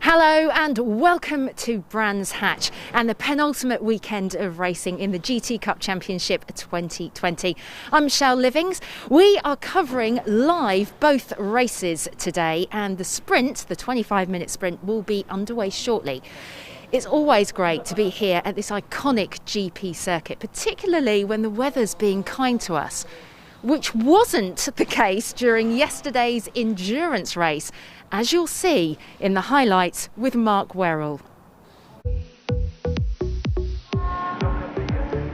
Hello and welcome to Brands Hatch and the penultimate weekend of racing in the GT Cup Championship 2020. I'm Michelle Livings. We are covering live both races today, and the sprint, the 25-minute sprint, will be underway shortly. It's always great to be here at this iconic GP circuit, particularly when the weather's being kind to us, which wasn't the case during yesterday's endurance race, as you'll see in the highlights with Mark Werrell.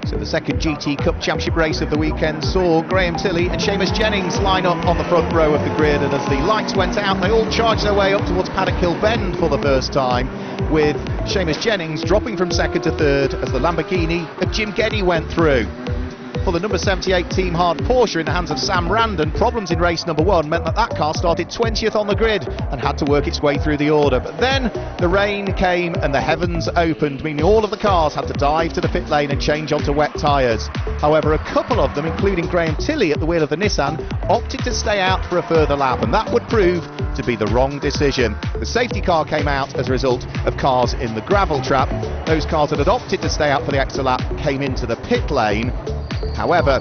So the second GT Cup Championship race of the weekend saw Graham Tilley and Seamus Jennings line up on the front row of the grid, and as the lights went out, they all charged their way up towards Paddock Hill Bend for the first time, with Seamus Jennings dropping from second to third as the Lamborghini of Jim Geddy went through. For the number 78 Team Hard Porsche in the hands of Sam Randon, problems in race number one meant that car started 20th on the grid and had to work its way through the order. But then the rain came and the heavens opened, meaning all of the cars had to dive to the pit lane and change onto wet tyres. However, a couple of them, including Graham Tilley at the wheel of the Nissan, opted to stay out for a further lap, and that would prove to be the wrong decision. The safety car came out as a result of cars in the gravel trap. Those cars that had opted to stay out for the extra lap came into the pit lane. However,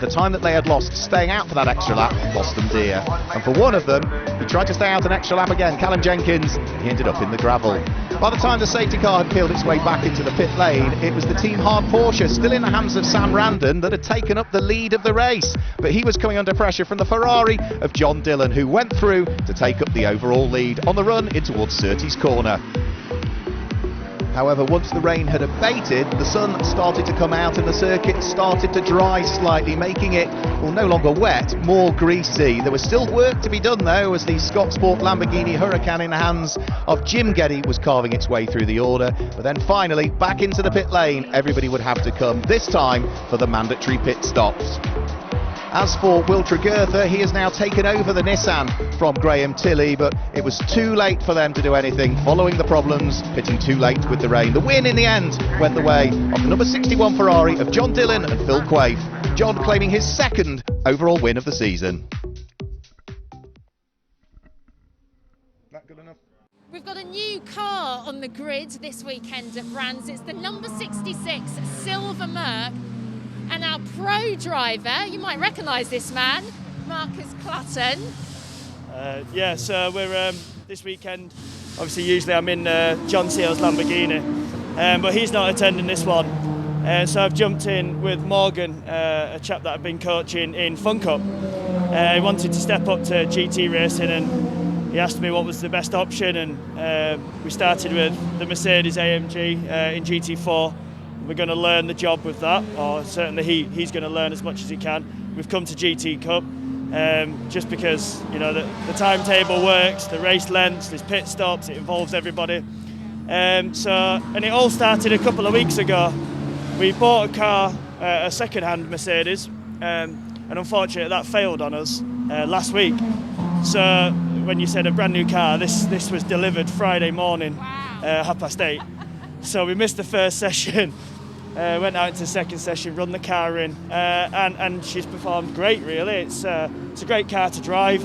the time that they had lost staying out for that extra lap lost them dear. And for one of them, he tried to stay out an extra lap again, Callum Jenkins, and he ended up in the gravel. By the time the safety car had peeled its way back into the pit lane, it was the Team Hard Porsche, still in the hands of Sam Randon, that had taken up the lead of the race. But he was coming under pressure from the Ferrari of John Dillon, who went through to take up the overall lead on the run in towards Surtees Corner. However, once the rain had abated, the sun started to come out and the circuit started to dry slightly, making it, well, no longer wet, more greasy. There was still work to be done, though, as the Scott Sport Lamborghini Huracan in the hands of Jim Geddy was carving its way through the order. But then finally, back into the pit lane, everybody would have to come, this time for the mandatory pit stops. As for Will Tregurtha, he has now taken over the Nissan from Graham Tilley, but it was too late for them to do anything following the problems, pitting too late with the rain. The win in the end went the way of the number 61 Ferrari of John Dillon and Phil Quaife, John claiming his second overall win of the season. That good enough? We've got a new car on the grid this weekend at Brands. It's the number 66 Silver Merc. And our pro driver, you might recognise this man, Marcus Clutton. So we're this weekend, obviously usually I'm in John Seale's Lamborghini, but he's not attending this one. So I've jumped in with Morgan, a chap that I've been coaching in Fun Cup. He wanted to step up to GT racing and he asked me what was the best option, and we started with the Mercedes AMG in GT4. We're going to learn the job with that, or certainly he's going to learn as much as he can. We've come to GT Cup just because, you know, the timetable works, the race lengths, there's pit stops, it involves everybody. And it all started a couple of weeks ago. We bought a car, a second-hand Mercedes, and unfortunately that failed on us last week. So when you said a brand new car, this was delivered Friday morning, 8:30. So we missed the first session. Went out into the second session, run the car in, and she's performed great, really. It's a great car to drive,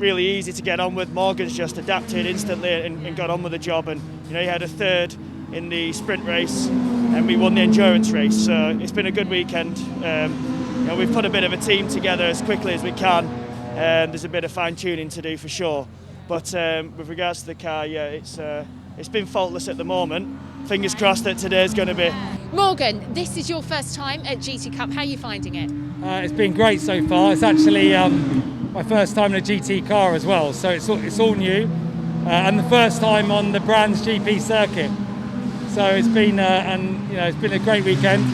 really easy to get on with. Morgan's just adapted instantly and got on with the job, and you know, he had a third in the sprint race and we won the endurance race, so it's been a good weekend. We've put a bit of a team together as quickly as we can. There's a bit of fine-tuning to do for sure, but with regards to the car, it's been faultless at the moment. Fingers crossed that today's going to be. Morgan, this is your first time at GT Cup. How are you finding it? It's been great so far. It's actually my first time in a GT car as well, so it's all new, and the first time on the Brands GP circuit. So it's been it's been a great weekend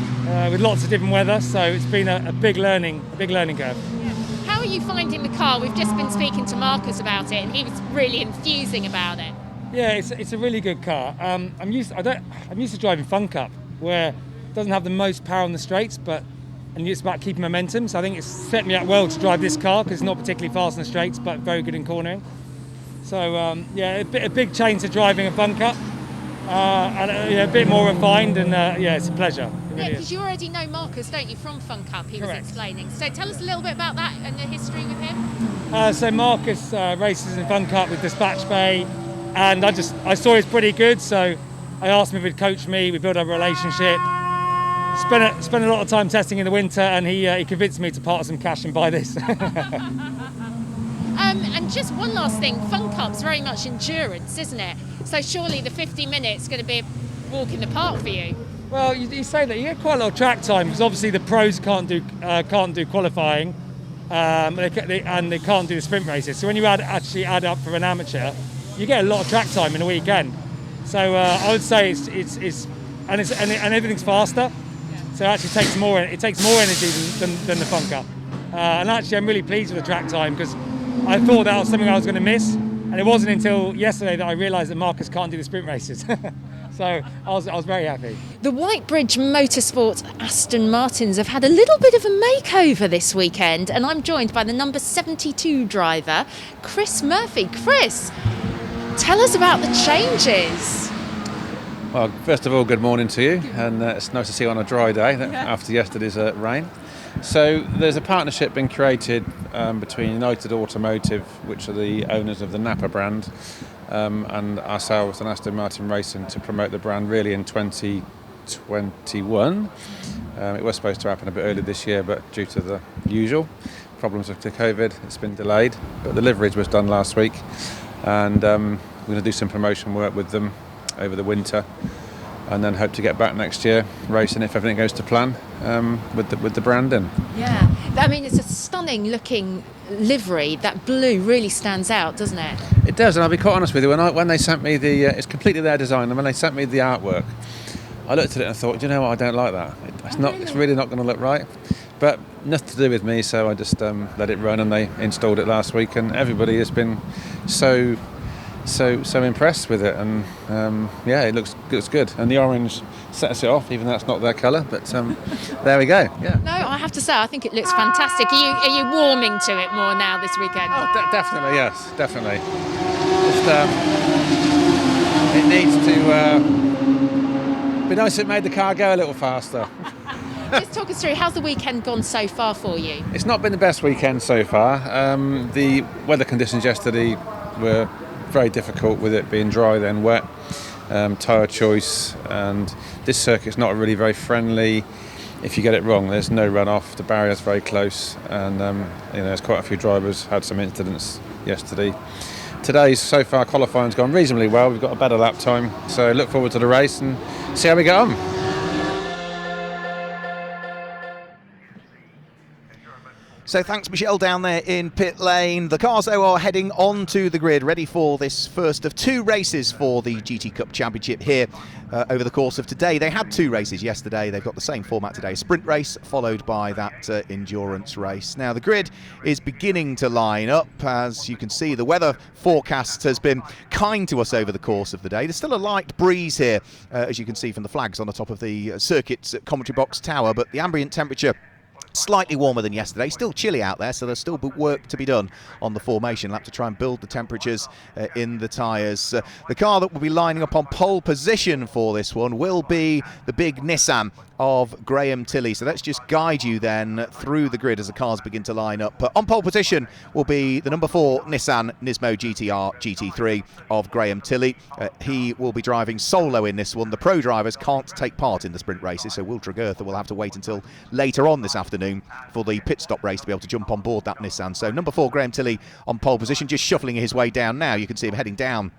with lots of different weather. So it's been a big learning curve. How are you finding the car? We've just been speaking to Marcus about it, and he was really enthusing about it. Yeah, it's a really good car. I'm used to driving Fun Cup, where it doesn't have the most power on the straights, and it's about keeping momentum. So I think it's set me up well to drive this car because it's not particularly fast on the straights, but very good in cornering. So a big change to driving a Fun Cup, and a bit more refined, and it's a pleasure. Yeah, because you already know Marcus, don't you, from Fun Cup? He was explaining. So tell us a little bit about that and the history with him. So Marcus races in Fun Cup with Dispatch Bay. and I saw he's pretty good, so I asked him if he'd coach me. We built a relationship. Spent a lot of time testing in the winter, and he convinced me to part some cash and buy this. And just one last thing, Fun Cup's very much endurance, isn't it? So surely the 50 minutes is going to be a walk in the park for you. Well, you say that you get quite a lot of track time because obviously the pros can't do qualifying, and they can't do the sprint races. So when you actually add up for an amateur, you get a lot of track time in a weekend. So I would say it's everything's faster. So it actually takes more energy than the Fun Cup. And actually, I'm really pleased with the track time because I thought that was something I was going to miss, and it wasn't until yesterday that I realised that Marcus can't do the sprint races. So I was very happy. The Whitebridge Motorsport Aston Martins have had a little bit of a makeover this weekend, and I'm joined by the number 72 driver, Chris Murphy. Chris, tell us about the changes. Well, first of all, good morning to you, and it's nice to see you on a dry day after yesterday's rain. So there's a partnership being created between United Automotive, which are the owners of the Napa brand, and ourselves and Aston Martin Racing to promote the brand really in 2021. It was supposed to happen a bit earlier this year, but due to the usual problems with the COVID, it's been delayed. But the liveries was done last week, and we're going to do some promotion work with them over the winter, and then hope to get back next year racing if everything goes to plan with the branding. Yeah, I mean it's a stunning looking livery. That blue really stands out, doesn't it? It does, and I'll be quite honest with you. When they sent me it's completely their design, and when they sent me the artwork, I looked at it and thought, do you know what? I don't like that. It's really not going to look right. But nothing to do with me, so I just let it run, and they installed it last week, and everybody has been so impressed with it, and it looks good, and the orange sets it off, even though that's not their colour, but there we go. Yeah. No, I have to say I think it looks fantastic. Are you warming to it more now this weekend? Oh, definitely, yes, definitely. Just it needs to be nice if it made the car go a little faster. Just talk us through, how's the weekend gone so far for you? It's not been the best weekend so far. The weather conditions yesterday were very difficult, with it being dry then wet, tyre choice, and this circuit's not really very friendly. If you get it wrong, there's no runoff, the barrier's very close, and there's quite a few drivers had some incidents yesterday. Today's so far qualifying's gone reasonably well. We've got a better lap time, so look forward to the race and see how we get on. So thanks, Michelle, down there in pit lane. The cars, though, are heading onto the grid, ready for this first of two races for the GT Cup Championship here over the course of today. They had two races yesterday. They've got the same format today. Sprint race followed by that endurance race. Now, the grid is beginning to line up. As you can see, the weather forecast has been kind to us over the course of the day. There's still a light breeze here, as you can see from the flags on the top of the circuit's commentary box tower, but the ambient temperature slightly warmer than yesterday, still chilly out there, so there's still work to be done on the formation lap to try and build the temperatures in the tyres. The car that will be lining up on pole position for this one will be the big Nissan of Graham Tilley. So let's just guide you then through the grid as the cars begin to line up. On pole position will be the number 4 Nissan Nismo GT-R GT3 of Graham Tilley. He will be driving solo in this one. The pro drivers can't take part in the sprint races, so Will Tregurtha will have to wait until later on this afternoon for the pit stop race to be able to jump on board that Nissan. So number 4 Graham Tilley on pole position, just shuffling his way down now. You can see him heading down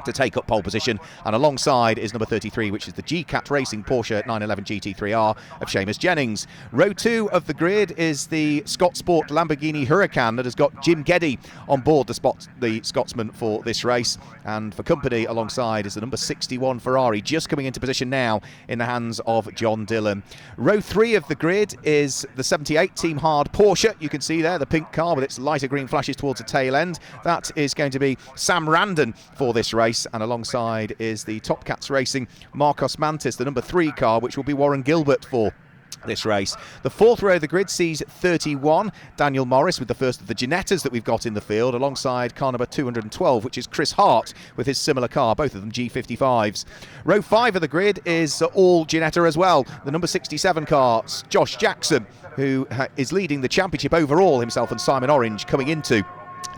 to take up pole position, and alongside is number 33, which is the GCAT Racing Porsche 911 GT3R of Seamus Jennings. Row 2 of the grid is the Scott Sport Lamborghini Huracan that has got Jim Geddy on board, the Scotsman for this race, and for company alongside is the number 61 Ferrari, just coming into position now in the hands of John Dillon. Row 3 of the grid is the 78 Team Hard Porsche. You can see there the pink car with its lighter green flashes towards the tail end. That is going to be Sam Randon for this race, and alongside is the Top Cats Racing Marcos Mantis, the number 3 car, which will be Warren Gilbert for this race. The 4th row of the grid sees 31 Daniel Morris with the first of the Ginettas that we've got in the field, alongside car number 212, which is Chris Hart with his similar car, both of them G55s. Row 5 of the grid is all Ginetta as well. The number 67 car, Josh Jackson, who is leading the championship overall himself, and Simon Orange coming into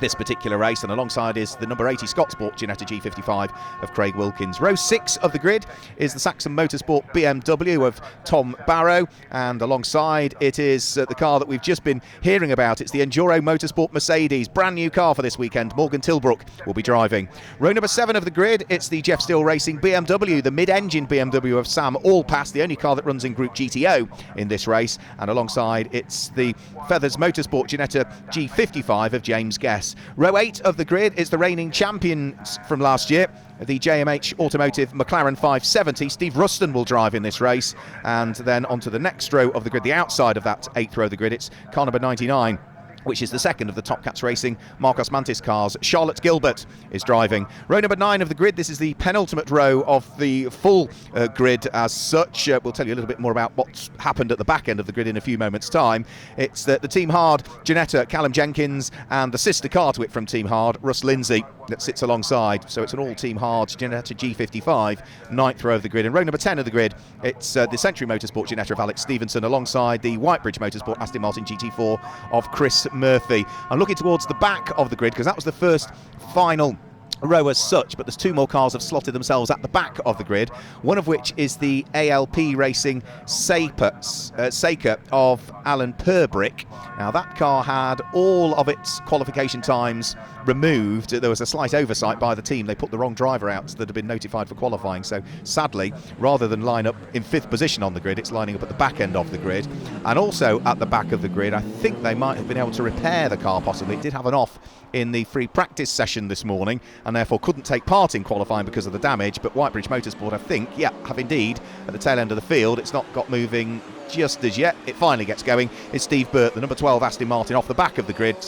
this particular race, and alongside is the number 80 Scott Sport Ginetta G55 of Craig Wilkins. Row 6 of the grid is the Saxon Motorsport BMW of Tom Barrow, and alongside it is the car that we've just been hearing about. It's the Enduro Motorsport Mercedes, brand new car for this weekend. Morgan Tilbrook will be driving. Row number 7 of the grid, it's the Jeff Steele Racing BMW, the mid-engine BMW of Sam Allpass, the only car that runs in Group GTO in this race, and alongside it's the Feathers Motorsport Ginetta G55 of James Guess. Row 8 of the grid is the reigning champions from last year, the JMH Automotive McLaren 570. Steve Ruston will drive in this race, and then onto the next row of the grid, the outside of that 8th row of the grid, it's car number 99, which is the second of the Top Cats Racing Marcos Mantis cars. Charlotte Gilbert is driving. Row number 9 of the grid, this is the penultimate row of the full grid as such. We'll tell you a little bit more about what's happened at the back end of the grid in a few moments' time. It's the Team Hard Ginetta, Callum Jenkins, and the sister car to it from Team Hard, Russ Lindsay, that sits alongside. So it's an all Team Hard Ginetta G55, 9th row of the grid. And row number 10 of the grid, it's the Century Motorsport Ginetta of Alex Stevenson alongside the Whitebridge Motorsport Aston Martin GT4 of Chris Murphy. I'm looking towards the back of the grid because that was the first final row as such, but there's 2 more cars have slotted themselves at the back of the grid, one of which is the ALP Racing Saker of Alan Purbrick. Now that car had all of its qualification times removed. There was a slight oversight by the team. They put the wrong driver out that had been notified for qualifying, so sadly, rather than line up in 5th position on the grid, it's lining up at the back end of the grid. And also at the back of the grid, I think they might have been able to repair the car possibly. It did have an off in the free practice session this morning and therefore couldn't take part in qualifying because of the damage, but Whitebridge Motorsport, I think, have indeed at the tail end of the field. It's not got moving just as yet. It finally gets going. It's Steve Burt, the number 12 Aston Martin, off the back of the grid.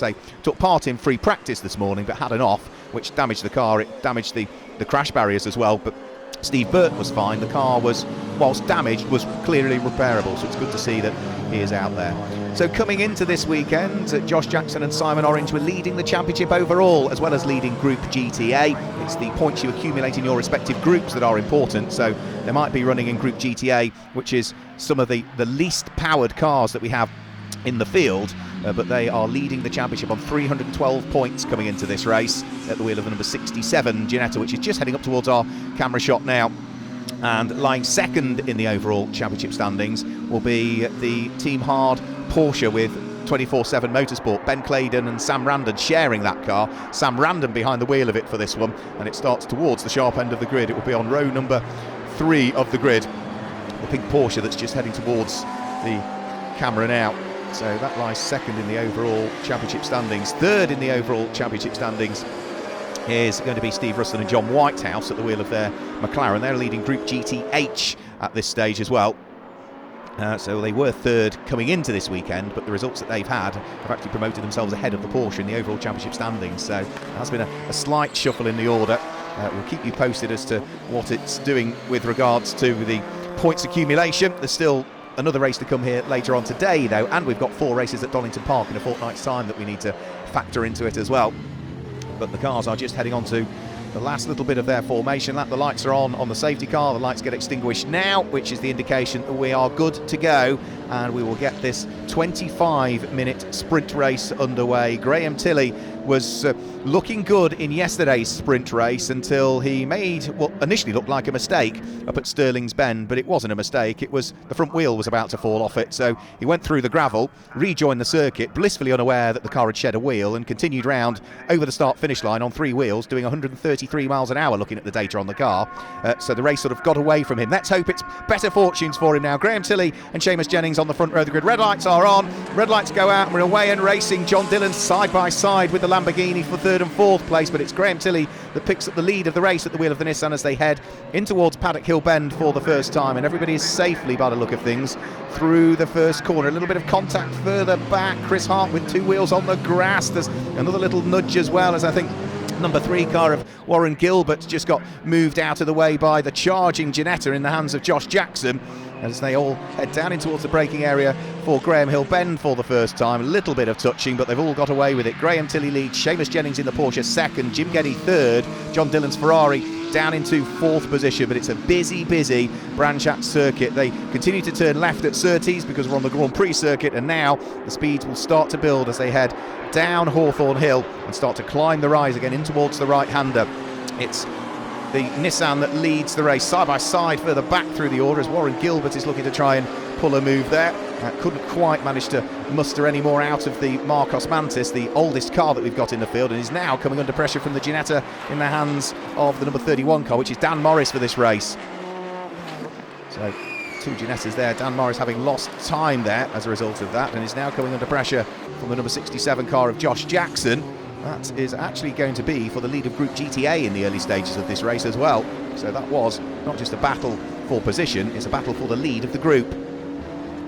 Took part in free practice this morning but had an off which damaged the car. It damaged the crash barriers as well, but Steve Burt was fine. The car was, whilst damaged, was clearly repairable, so it's good to see that he is out there. So coming into this weekend, Josh Jackson and Simon Orange were leading the championship overall, as well as leading Group GTA. It's the points you accumulate in your respective groups that are important, so they might be running in Group GTA, which is some of the least powered cars that we have in the field, but they are leading the championship on 312 points coming into this race at the wheel of the number 67 Ginetta, which is just heading up towards our camera shot now. And lying second in the overall championship standings will be the Team Hard Porsche with 24/7 Motorsport. Ben Claydon and Sam Randon sharing that car. Sam Randon behind the wheel of it for this one, and it starts towards the sharp end of the grid. It will be on row number 3 of the grid. The pink Porsche that's just heading towards the camera now. So that lies second in the overall championship standings. Third in the overall championship standings is going to be Steve Ruston and John Whitehouse at the wheel of their McLaren. They're leading Group GTH at this stage as well. So they were third coming into this weekend, but the results that they've had have actually promoted themselves ahead of the Porsche in the overall championship standings. So there has been a slight shuffle in the order. We'll keep you posted as to what it's doing with regards to the points accumulation. There's still another race to come here later on today, though, and we've got 4 races at Donington Park in a fortnight's time that we need to factor into it as well. But the cars are just heading on to the last little bit of their formation lap. The lights are on the safety car. The lights get extinguished now, which is the indication that we are good to go, and we will get this 25-minute sprint race underway. Graham Tilley was looking good in yesterday's sprint race until he made what initially looked like a mistake up at Stirling's Bend, but it wasn't a mistake. It was the front wheel was about to fall off it, so he went through the gravel, rejoined the circuit, blissfully unaware that the car had shed a wheel, and continued round over the start-finish line on 3 wheels, doing 133 miles an hour looking at the data on the car. So the race sort of got away from him. Let's hope it's better fortunes for him now. Graham Tilley and Seamus Jennings on the front row of the grid. Red lights are on, red lights go out, and we're away and racing. John Dillon side by side with the Lamborghini for 3rd and 4th place, but it's Graham Tilley that picks up the lead of the race at the wheel of the Nissan as they head in towards Paddock Hill Bend for the first time, and everybody is safely, by the look of things, through the first corner. A little bit of contact further back. Chris Hart with 2 wheels on the grass. There's another little nudge as well, as I think number 3 car of Warren Gilbert just got moved out of the way by the charging Ginetta in the hands of Josh Jackson, as they all head down in towards the braking area for Graham Hill Bend for the first time. A little bit of touching, but they've all got away with it. Graham Tilley leads, Seamus Jennings in the Porsche second, Jim Geddy third, John Dillon's Ferrari down into 4th position, but it's a busy Brands Hatch circuit. They continue to turn left at Surtees because we're on the Grand Prix circuit, and now the speeds will start to build as they head down Hawthorne Hill and start to climb the rise again in towards the right-hander. It's the Nissan that leads the race side by side further back through the order as Warren Gilbert is looking to try and pull a move there. Couldn't quite manage to muster any more out of the Marcos Mantis, the oldest car that we've got in the field, and is now coming under pressure from the Ginetta in the hands of the number 31 car, which is Dan Morris for this race. So 2 Ginettas there, Dan Morris having lost time there as a result of that, and is now coming under pressure from the number 67 car of Josh Jackson. That is actually going to be for the lead of Group GTA in the early stages of this race as well. So that was not just a battle for position, it's a battle for the lead of the group.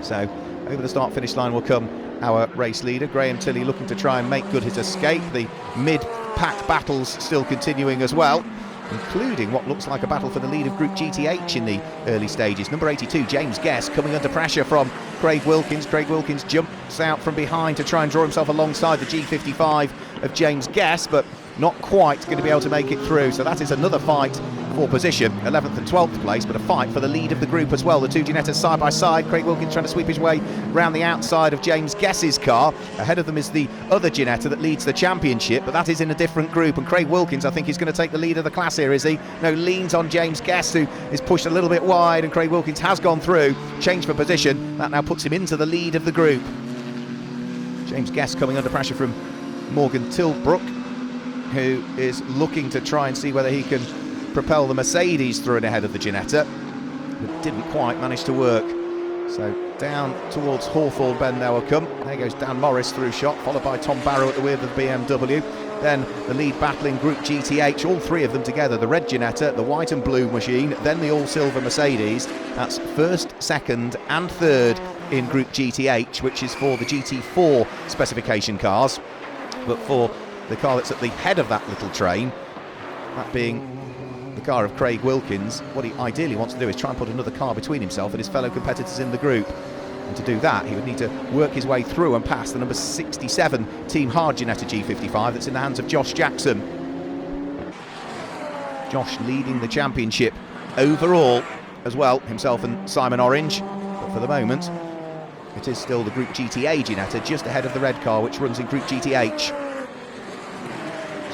So over the start-finish line will come our race leader, Graham Tilley, looking to try and make good his escape. The mid-pack battles still continuing as well, including what looks like a battle for the lead of Group GTH in the early stages. Number 82, James Guest, coming under pressure from Craig Wilkins. Craig Wilkins jumps out from behind to try and draw himself alongside the G55 of James Guest, but not quite going to be able to make it through. So that is another fight for position, 11th and 12th place, but a fight for the lead of the group as well. The 2 Ginettas side by side. Craig Wilkins trying to sweep his way round the outside of James Guest's car. Ahead of them is the other Ginetta that leads the championship, but that is in a different group, and Craig Wilkins, I think, is going to take the lead of the class here, is he? No, leans on James Guest, who is pushed a little bit wide, and Craig Wilkins has gone through, changed for position. That now puts him into the lead of the group. James Guest coming under pressure from Morgan Tilbrook, who is looking to try and see whether he can propel the Mercedes through and ahead of the Ginetta, but didn't quite manage to work. So down towards Hawthorne Bend now will come. There goes Dan Morris through shot, followed by Tom Barrow at the wheel of the BMW. Then the lead battling Group GTH, all 3 of them together, the red Ginetta, the white and blue machine, then the all-silver Mercedes. That's 1st, 2nd and 3rd in Group GTH, which is for the GT4 specification cars. But for the car that's at the head of that little train, that being the car of Craig Wilkins, what he ideally wants to do is try and put another car between himself and his fellow competitors in the group. And to do that, he would need to work his way through and past the number 67 Team Hard Ginetta G55 that's in the hands of Josh Jackson. Josh leading the championship overall as well, himself and Simon Orange. But for the moment, it is still the Group GTA Ginetta just ahead of the red car, which runs in Group GTH.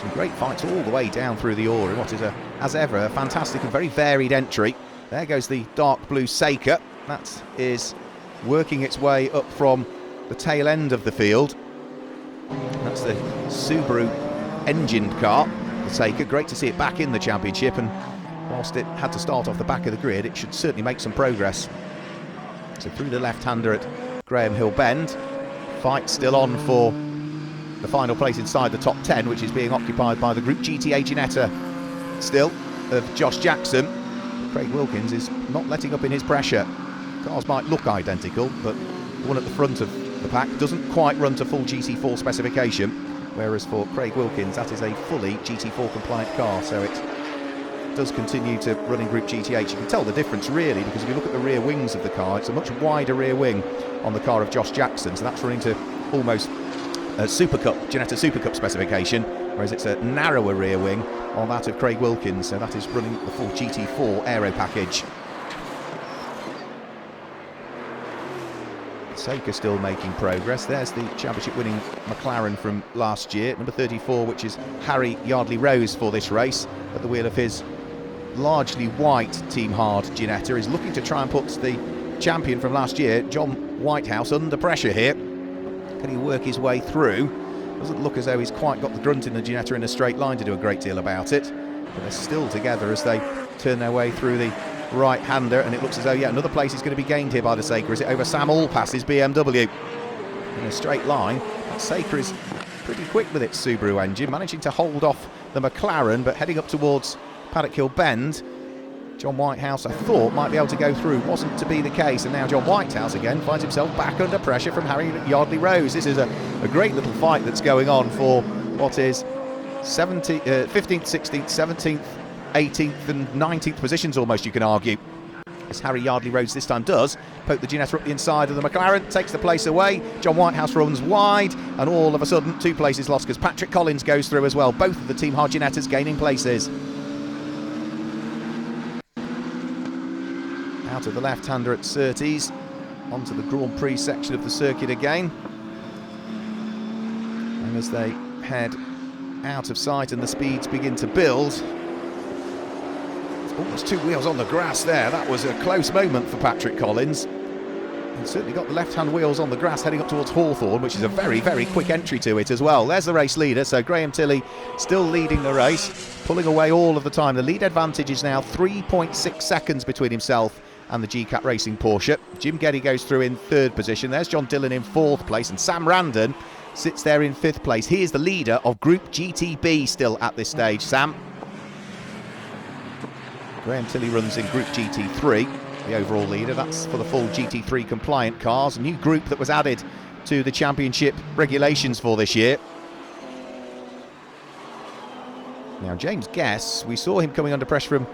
Some great fights all the way down through the order. What is, as ever, a fantastic and very varied entry. There goes the dark blue Seika. That is working its way up from the tail end of the field. That's the Subaru engined car, the Seika. Great to see it back in the championship, and whilst it had to start off the back of the grid, it should certainly make some progress. So through the left-hander at Graham Hill Bend. Fight still on for the final place inside the top 10, which is being occupied by the Group GTA Ginetta still of Josh Jackson. Craig Wilkins is not letting up in his pressure. Cars might look identical, but the one at the front of the pack doesn't quite run to full GT4 specification, whereas for Craig Wilkins that is a fully GT4 compliant car, so it does continue to run in Group GTH. You can tell the difference really, because if you look at the rear wings of the car, it's a much wider rear wing on the car of Josh Jackson, so that's running to almost a Super Cup, Ginetta Super Cup specification, whereas it's a narrower rear wing on that of Craig Wilkins, so that is running the full GT4 aero package. Seika still making progress. There's the championship winning McLaren from last year, number 34, which is Harry Yardley-Rose for this race, at the wheel of his largely white Team Hard Ginetta. Is looking to try and put the champion from last year, John Whitehouse, under pressure here. Can he work his way through? Doesn't look as though he's quite got the grunt in the Ginetta in a straight line to do a great deal about it, but they're still together as they turn their way through the right-hander, and it looks as though, yeah, another place is going to be gained here by the Seika. Is it over Sam Allpass's BMW? In a straight line, that Seika is pretty quick with its Subaru engine, managing to hold off the McLaren, but heading up towards Paddock Hill Bend, John Whitehouse, I thought, might be able to go through. Wasn't to be the case, and now John Whitehouse again finds himself back under pressure from Harry Yardley-Rose. This is a great little fight that's going on for what is 15th, 16th, 17th, 18th and 19th positions almost, you can argue. As Harry Yardley-Rose this time does poke the Ginetta up the inside of the McLaren, takes the place away. John Whitehouse runs wide, and all of a sudden 2 places lost because Patrick Collins goes through as well. Both of the Team Hard Ginettas gaining places. out of the left-hander at Surtees, onto the Grand Prix section of the circuit again. And as they head out of sight and the speeds begin to build, almost 2 wheels on the grass there. That was a close moment for Patrick Collins. And certainly got the left-hand wheels on the grass heading up towards Hawthorne, which is a very, very quick entry to it as well. There's the race leader, so Graham Tilley still leading the race, pulling away all of the time. The lead advantage is now 3.6 seconds between himself and the GCAT Racing Porsche. Jim Geddy goes through in 3rd position. There's John Dillon in 4th place, and Sam Randon sits there in 5th place. He is the leader of Group GTB still at this stage. Sam? Graham Tilley runs in Group GT3, the overall leader. That's for the full GT3 compliant cars, a new group that was added to the championship regulations for this year. Now James Guess, we saw him coming under pressure from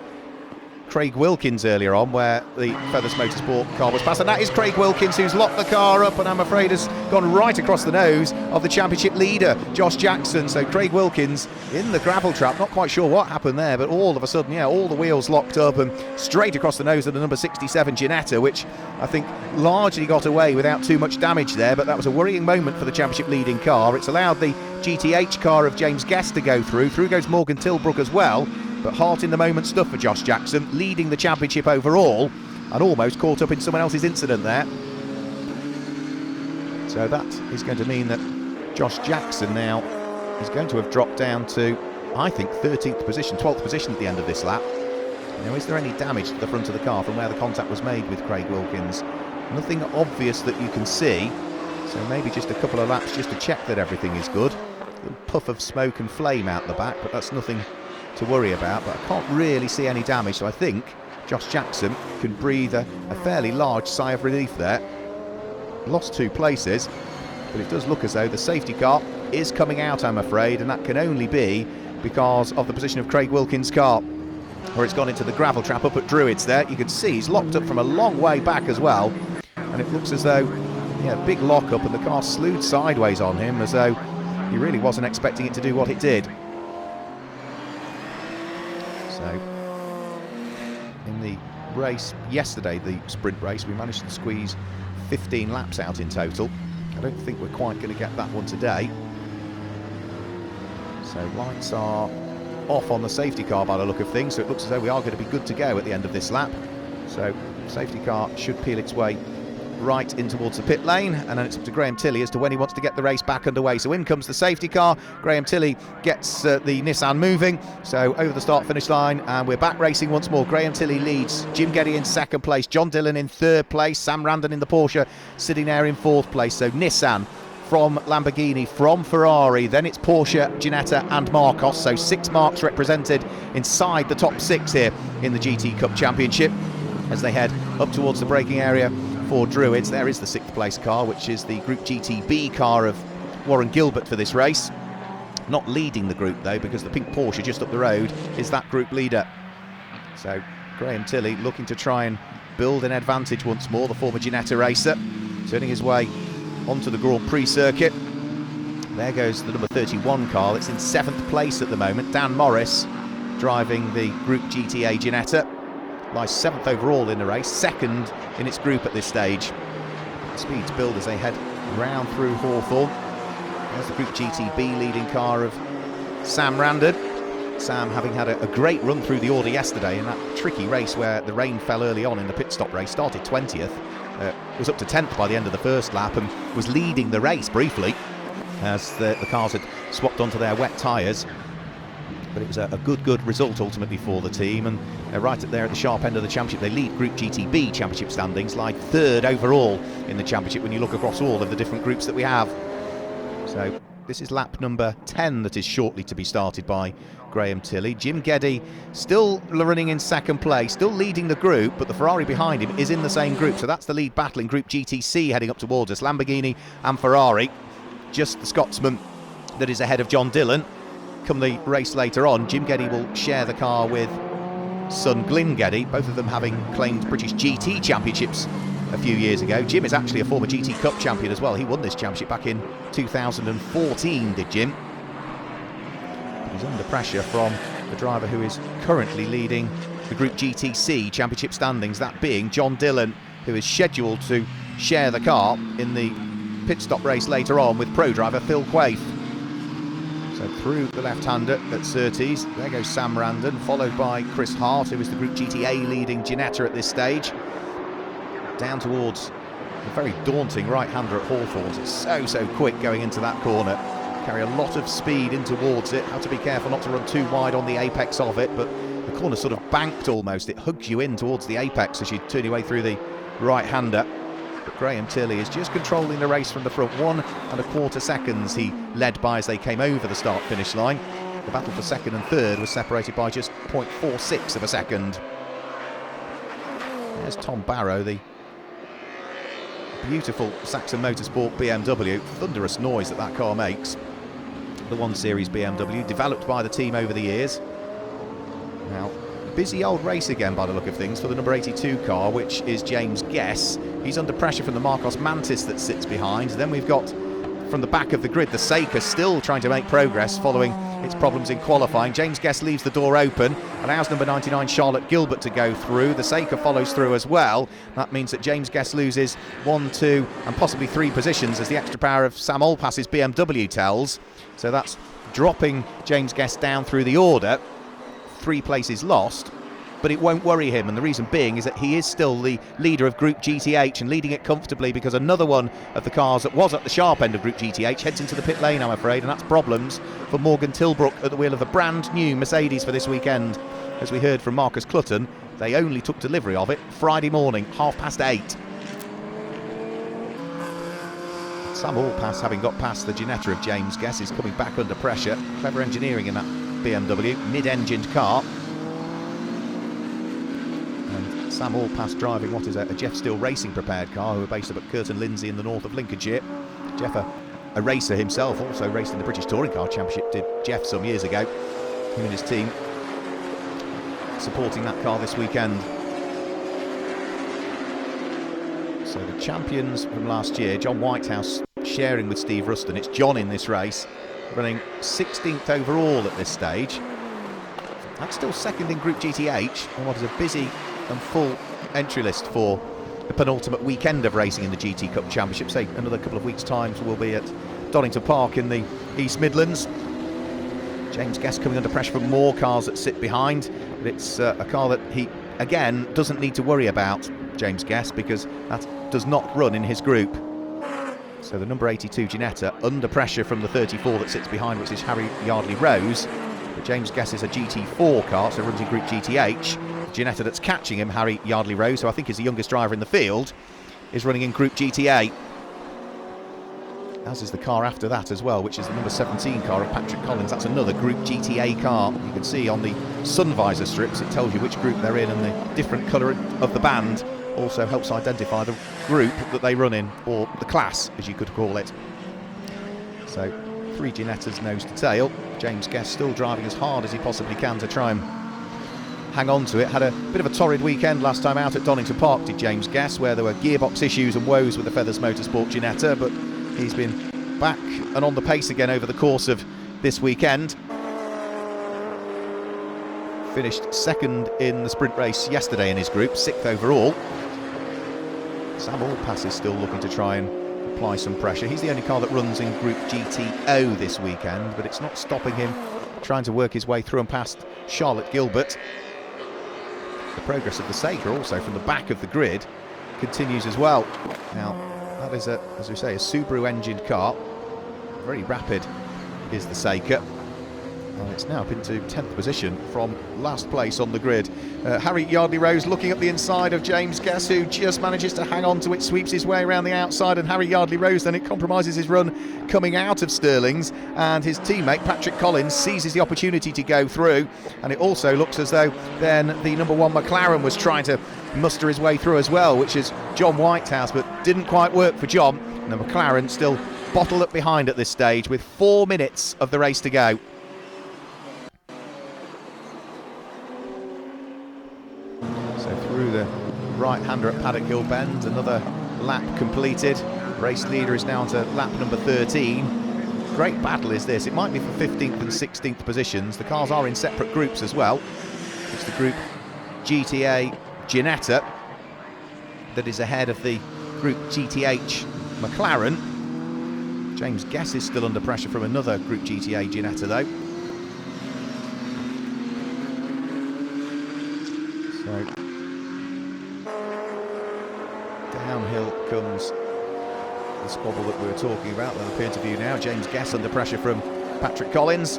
Craig Wilkins earlier on, where the Feathers Motorsport car was passed, and that is Craig Wilkins, who's locked the car up and I'm afraid has gone right across the nose of the championship leader, Josh Jackson. So Craig Wilkins in the gravel trap, not quite sure what happened there, but all of a sudden, yeah, all the wheels locked up and straight across the nose of the number 67 Ginetta, which I think largely got away without too much damage there, but that was a worrying moment for the championship leading car. It's allowed the GTH car of James Guest to go through. Through goes Morgan Tilbrook as well. But heart in the moment stuff for Josh Jackson, leading the championship overall and almost caught up in someone else's incident there. So that is going to mean that Josh Jackson now is going to have dropped down to, I think, 13th position, 12th position at the end of this lap. Now, is there any damage to the front of the car from where the contact was made with Craig Wilkins? Nothing obvious that you can see, so maybe just a couple of laps just to check that everything is good. A little puff of smoke and flame out the back, but that's nothing to worry about, but I can't really see any damage, so I think Josh Jackson can breathe a fairly large sigh of relief there. Lost 2 places, but it does look as though the safety car is coming out, I'm afraid, and that can only be because of the position of Craig Wilkins' car, where it's gone into the gravel trap up at Druids there. You can see he's locked up from a long way back as well, and it looks as though, yeah, big lock up, and the car slewed sideways on him as though he really wasn't expecting it to do what it did. So, in the race yesterday, the sprint race, we managed to squeeze 15 laps out in total. I don't think we're quite going to get that one today. So lights are off on the safety car by the look of things, so it looks as though we are going to be good to go at the end of this lap. So safety car should peel its way right in towards the pit lane, and then it's up to Graham Tilley as to when he wants to get the race back underway. So in comes the safety car. Graham Tilley gets the Nissan moving, so over the start finish line, and we're back racing once more. Graham Tilley leads, Jim Geddy in 2nd place, John Dillon in 3rd place, Sam Randon in the Porsche sitting there in 4th place. So Nissan from Lamborghini, from Ferrari, then it's Porsche, Ginetta and Marcos, so 6 marks represented inside the top 6 here in the GT Cup Championship as they head up towards the braking area for Druids. There is the 6th place car, which is the Group GTB car of Warren Gilbert for this race. Not leading the group though, because the pink Porsche just up the road is that group leader. So Graham Tilley looking to try and build an advantage once more, the former Ginetta racer, turning his way onto the Grand Prix circuit. There goes the number 31 car. It's in 7th place at the moment. Dan Morris driving the Group GTA Ginetta. Lies 7th overall in the race, 2nd in its group at this stage. Speeds build as they head round through Hawthorne. There's the Group GTB leading car of Sam Randon. Sam having had a great run through the order yesterday in that tricky race where the rain fell early on in the pit stop race. Started 20th, was up to 10th by the end of the first lap and was leading the race briefly as the cars had swapped onto their wet tyres. But it was a good result ultimately for the team, and they're right there at the sharp end of the championship. They lead Group GTB championship standings, like 3rd overall in the championship when you look across all of the different groups that we have. So this is lap number 10 that is shortly to be started by Graham Tilley. Jim Geddy still running in 2nd place, still leading the group, but the Ferrari behind him is in the same group, so that's the lead battle in Group GTC heading up towards us. Lamborghini and Ferrari, just the Scotsman that is ahead of John Dillon. Come the race later on, Jim Geddy will share the car with son Glyn Geddy, both of them having claimed British GT championships a few years ago. Jim is actually a former GT Cup champion as well. He won this championship back in 2014, did Jim. But he's under pressure from the driver who is currently leading the Group GTC Championship standings, that being John Dillon, who is scheduled to share the car in the pit stop race later on with pro driver Phil Quaife. So through the left-hander at Surtees, there goes Sam Randon, followed by Chris Hart, who is the Group GTA leading Ginetta at this stage. Down towards a very daunting right-hander at Hawthorns. It's so quick going into that corner. Carry a lot of speed in towards it. Have to be careful not to run too wide on the apex of it, but the corner's sort of banked almost. It hugs you in towards the apex as you turn your way through the right-hander. But Graham Tilley is just controlling the race from the front. 1 1/4 seconds he led by as they came over the start-finish line. The battle for second and third was separated by just 0.46 of a second. There's Tom Barrow, the beautiful Saxon Motorsport BMW. Thunderous noise that car makes. The 1 Series BMW, developed by the team over the years. Now, busy old race again by the look of things for the number 82 car, which is James Guess. He's under pressure from the Marcos Mantis that sits behind. Then we've got from the back of the grid the Seika still trying to make progress following its problems in qualifying. James Guess leaves the door open, allows number 99 Charlotte Gilbert to go through. The Seika follows through as well. That means that James Guess loses 1, 2 and possibly 3 positions as the extra power of Sam Olpass's BMW tells. So that's dropping James Guess down through the order. 3 places lost, but it won't worry him, and the reason being is that he is still the leader of Group GTH and leading it comfortably, because another one of the cars that was at the sharp end of Group GTH heads into the pit lane, I'm afraid, and that's problems for Morgan Tilbrook at the wheel of the brand new Mercedes for this weekend. As we heard from Marcus Clutton, they only took delivery of it Friday morning, 8:30. Sam Olpass, having got past the Ginetta of James Guess, is coming back under pressure. Clever engineering in that BMW, mid-engined car. And Sam Olpass driving what is a Jeff Steele Racing prepared car, who are based up at Curtin Lindsey in the north of Lincolnshire. Jeff, a racer himself, also raced in the British Touring Car Championship, did Jeff some years ago. Him and his team supporting that car this weekend. So the champions from last year, John Whitehouse sharing with Steve Ruston. It's John in this race, running 16th overall at this stage. That's still second in Group GTH on what is a busy and full entry list for the penultimate weekend of racing in the GT Cup Championship. Say another couple of weeks' time we'll be at Donington Park in the East Midlands. James Guess coming under pressure from more cars that sit behind, but it's a car that he again doesn't need to worry about, James Guess, because that does not run in his group. So the number 82 Ginetta under pressure from the 34 that sits behind, which is Harry Yardley Rose. But James Guess is a GT4 car, so runs in Group GTH. Ginetta that's catching him, Harry Yardley Rose, who I think is the youngest driver in the field, is running in Group GTA. As is the car after that as well, which is the number 17 car of Patrick Collins. That's another Group GTA car. You can see on the sun visor strips, it tells you which group they're in, and the different colour of the band also helps identify the group that they run in, or the class, as you could call it. So 3 Ginettas nose to tail. James Guess still driving as hard as he possibly can to try and hang on to it. Had a bit of a torrid weekend last time out at Donington Park, did James Guess, where there were gearbox issues and woes with the Feathers Motorsport Ginetta, but he's been back and on the pace again over the course of this weekend. Finished second in the sprint race yesterday in his group, 6th overall. Sam Olpass is still looking to try and apply some pressure. He's the only car that runs in Group GTO this weekend, but it's not stopping him trying to work his way through and past Charlotte Gilbert. The progress of the Seika also from the back of the grid continues as well. Now, that is, as we say, a Subaru engined car. Very rapid is the Seika. And it's now up into 10th position from last place on the grid. Harry Yardley Rose looking at the inside of James Guess, who just manages to hang on to it, sweeps his way around the outside, and Harry Yardley Rose then it compromises his run coming out of Stirling's, and his teammate Patrick Collins seizes the opportunity to go through, and it also looks as though then the number 1 McLaren was trying to muster his way through as well, which is John Whitehouse, but didn't quite work for John, and the McLaren still bottled up behind at this stage with 4 minutes of the race to go. Through the right-hander at Paddock Hill Bend, another lap completed. Race leader is now to lap number 13. Great battle is this. It might be for 15th and 16th positions. The cars are in separate groups as well. It's the Group GTA Ginetta that is ahead of the Group GTH McLaren. James Guess is still under pressure from another Group GTA Ginetta though. So downhill comes the squabble that we were talking about. They'll appear to view now. James Guess under pressure from Patrick Collins.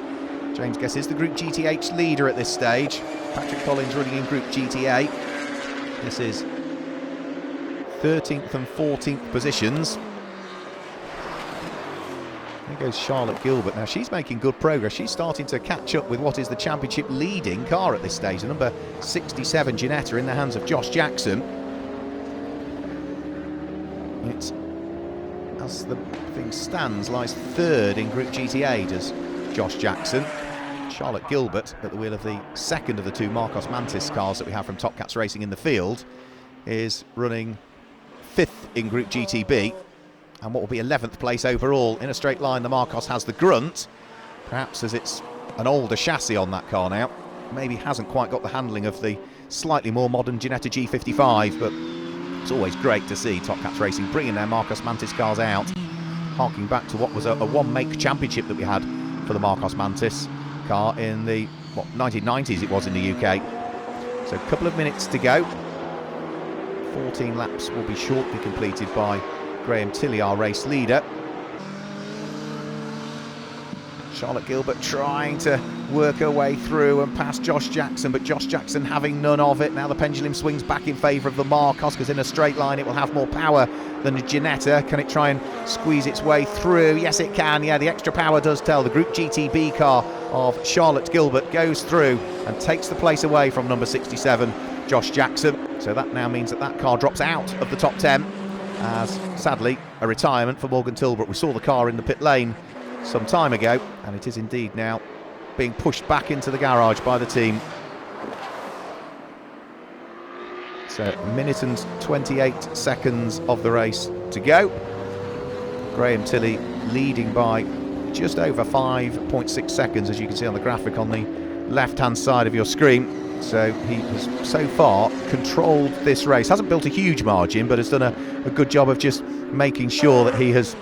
James Guess is the Group GTH leader at this stage. Patrick Collins running in Group GTA. This is 13th and 14th positions. There goes Charlotte Gilbert. Now she's making good progress. She's starting to catch up with what is the championship leading car at this stage. The number 67 Ginetta in the hands of Josh Jackson. It's, as the thing stands, lies third in Group GTA does Josh Jackson. Charlotte Gilbert at the wheel of the second of the two Marcos Mantis cars that we have from Top Cats Racing in the field is running 5th in Group GTB and what will be 11th place overall. In a straight line, the Marcos has the grunt, perhaps as it's an older chassis on that car now. Maybe hasn't quite got the handling of the slightly more modern Ginetta G55, but it's always great to see Top Cats Racing bringing their Marcos Mantis cars out, harking back to what was a one-make championship that we had for the Marcos Mantis car in the 1990s it was in the UK. So a couple of minutes to go. 14 laps will be shortly completed by Graham Tilley, our race leader. Charlotte Gilbert trying to work her way through and past Josh Jackson, but Josh Jackson having none of it. Now the pendulum swings back in favour of the Marcos, because in a straight line it will have more power than the Ginetta. Can it try and squeeze its way through? Yes, it can. Yeah, the extra power does tell. The Group GTB car of Charlotte Gilbert goes through and takes the place away from number 67, Josh Jackson. So that now means that that car drops out of the top 10 as, sadly, a retirement for Morgan Tilbrook. We saw the car in the pit lane some time ago, and it is indeed now being pushed back into the garage by the team. So a minute and 28 seconds of the race to go. Graham Tilley leading by just over 5.6 seconds, as you can see on the graphic on the left hand side of your screen. So he has so far controlled this race. Hasn't built a huge margin, but has done a good job of just making sure that he has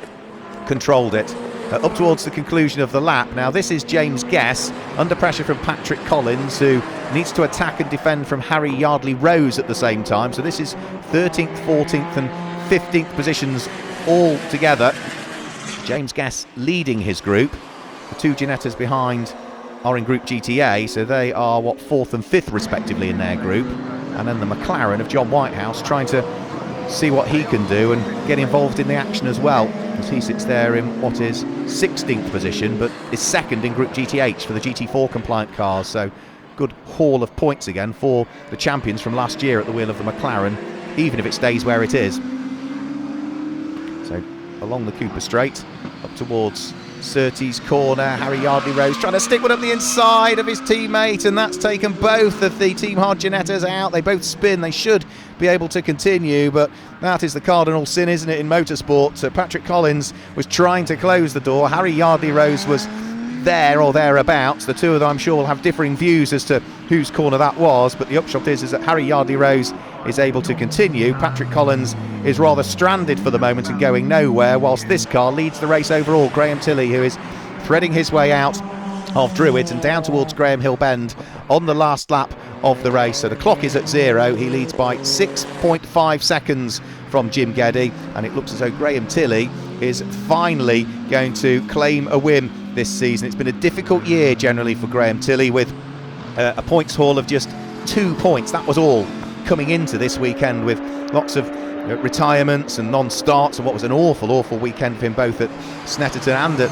controlled it. Up towards the conclusion of the lap. Now this is James Guess under pressure from Patrick Collins, who needs to attack and defend from Harry Yardley Rose at the same time. So this is 13th, 14th and 15th positions all together. James Guess leading his group. The two Ginettas behind are in Group GTA, so they are 4th and 5th respectively in their group. And then the McLaren of John Whitehouse trying to see what he can do and get involved in the action as well, as he sits there in what is 16th position, but is second in Group GTH for the GT4 compliant cars. So good haul of points again for the champions from last year at the wheel of the McLaren, even if it stays where it is. So along the Cooper Straight up towards Surtees corner, Harry Yardley Rose trying to stick one up the inside of his teammate, and that's taken both of the Team Hard Ginettas out. They both spin. They should be able to continue, but that is the cardinal sin, isn't it, in motorsport? So Patrick Collins was trying to close the door. Harry Yardley Rose was there or thereabouts. The two of them, I'm sure, will have differing views as to whose corner that was, but the upshot is that Harry Yardley Rose is able to continue. Patrick Collins is rather stranded for the moment and going nowhere, whilst this car leads the race overall. Graham Tilley, who is threading his way out of Druids and down towards Graham Hill Bend on the last lap of the race. So the clock is at 0. He leads by 6.5 seconds from Jim Geddy, and it looks as though Graham Tilley is finally going to claim a win this season. It's been a difficult year generally for Graham Tilley, with a points haul of just 2 points. That was all coming into this weekend, with lots of retirements and non-starts, and what was an awful weekend for him both at Snetterton and at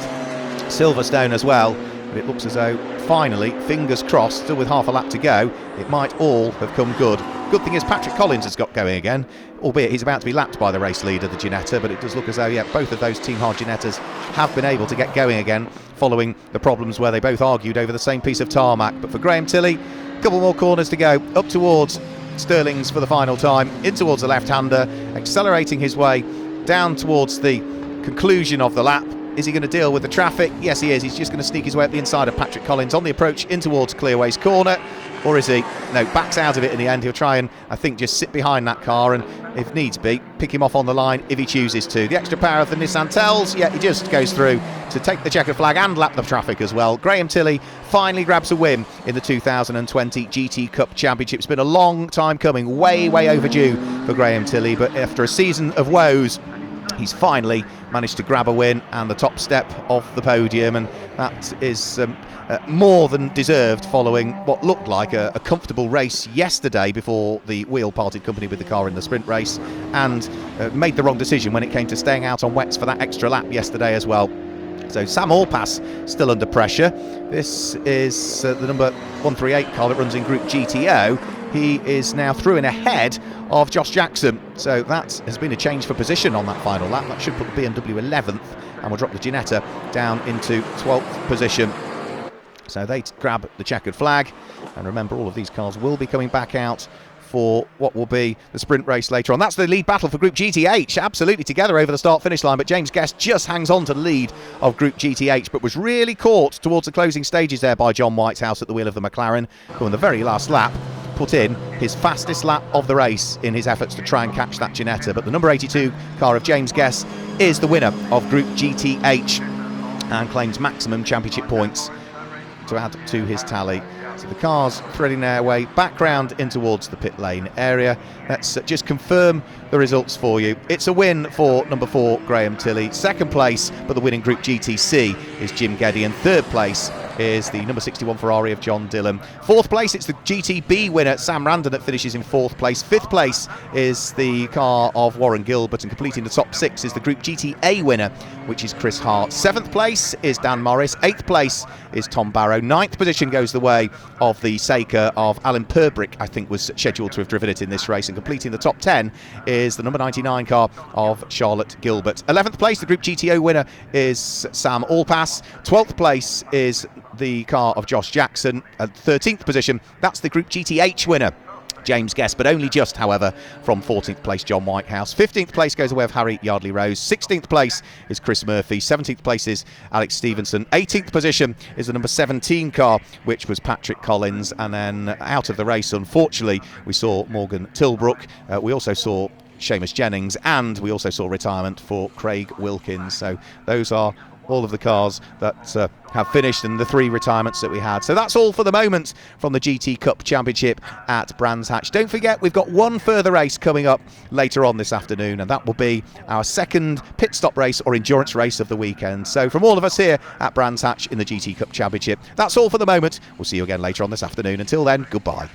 Silverstone as well. But it looks as though finally, fingers crossed, still with half a lap to go, it might all have come good. Good thing is Patrick Collins has got going again, albeit he's about to be lapped by the race leader, the Ginetta, but it does look as though, yeah, both of those Team Hard Ginettas have been able to get going again following the problems where they both argued over the same piece of tarmac. But for Graham Tilley, a couple more corners to go, up towards Stirling's for the final time, in towards the left-hander, accelerating his way down towards the conclusion of the lap. Is he going to deal with the traffic? Yes, he is. He's just going to sneak his way up the inside of Patrick Collins on the approach in towards Clearways Corner. Or is he? No, backs out of it in the end. He'll try and, I think, just sit behind that car and, if needs be, pick him off on the line if he chooses to. The extra power of the Nissan tells, yeah, he just goes through to take the checkered flag and lap the traffic as well. Graham Tilley finally grabs a win in the 2020 GT Cup Championship. It's been a long time coming, way overdue for Graham Tilley, but after a season of woes, he's finally managed to grab a win and the top step of the podium, and that is more than deserved following what looked like a comfortable race yesterday before the wheel parted company with the car in the sprint race, and made the wrong decision when it came to staying out on wets for that extra lap yesterday as well. So Sam Allpass still under pressure. This is the number 138 car that runs in Group GTO. He is now through and ahead of Josh Jackson. So that has been a change for position on that final lap. That should put the BMW 11th and will drop the Ginetta down into 12th position. So they grab the checkered flag. And remember, all of these cars will be coming back out for what will be the sprint race later on. That's the lead battle for Group GTH, absolutely together over the start-finish line, but James Guest just hangs on to the lead of Group GTH, but was really caught towards the closing stages there by John Whitehouse at the wheel of the McLaren, who in the very last lap put in his fastest lap of the race in his efforts to try and catch that Ginetta. But the number 82 car of James Guest is the winner of Group GTH and claims maximum championship points to add to his tally. So the cars threading their way back round in towards the pit lane area. Let's just confirm the results for you. It's a win for number 4 Graham Tilley. Second place, but the winning Group GTC is Jim Geddy, and third place is the number 61 Ferrari of John Dillon. Fourth place, it's the GTB winner Sam Randon that finishes in fourth place. Fifth place is the car of Warren Gilbert, and completing the top 6 is the Group GTA winner, which is Chris Hart. Seventh place is Dan Morris. Eighth place is Tom Barrow. Ninth position goes the way of the Seika of Alan Purbrick, I think was scheduled to have driven it in this race, and completing the top 10 is the number 99 car of Charlotte Gilbert. 11th place, the Group GTO winner is Sam Allpass. 12th place is the car of Josh Jackson. At 13th position, that's the Group GTH winner, James Guest, but only just, however, from 14th place John Whitehouse. 15th place goes away of Harry Yardley Rose. 16th place is Chris Murphy. 17th place is Alex Stevenson. 18th position is the number 17 car, which was Patrick Collins. And then out of the race, unfortunately, we saw Morgan Tilbrook. We also saw Seamus Jennings, and we also saw retirement for Craig Wilkins. So those are all of the cars that have finished and the 3 retirements that we had. So that's all for the moment from the GT Cup Championship at Brands Hatch. Don't forget, we've got one further race coming up later on this afternoon, and that will be our second pit stop race or endurance race of the weekend. So from all of us here at Brands Hatch in the GT Cup Championship, that's all for the moment. We'll see you again later on this afternoon. Until then, goodbye.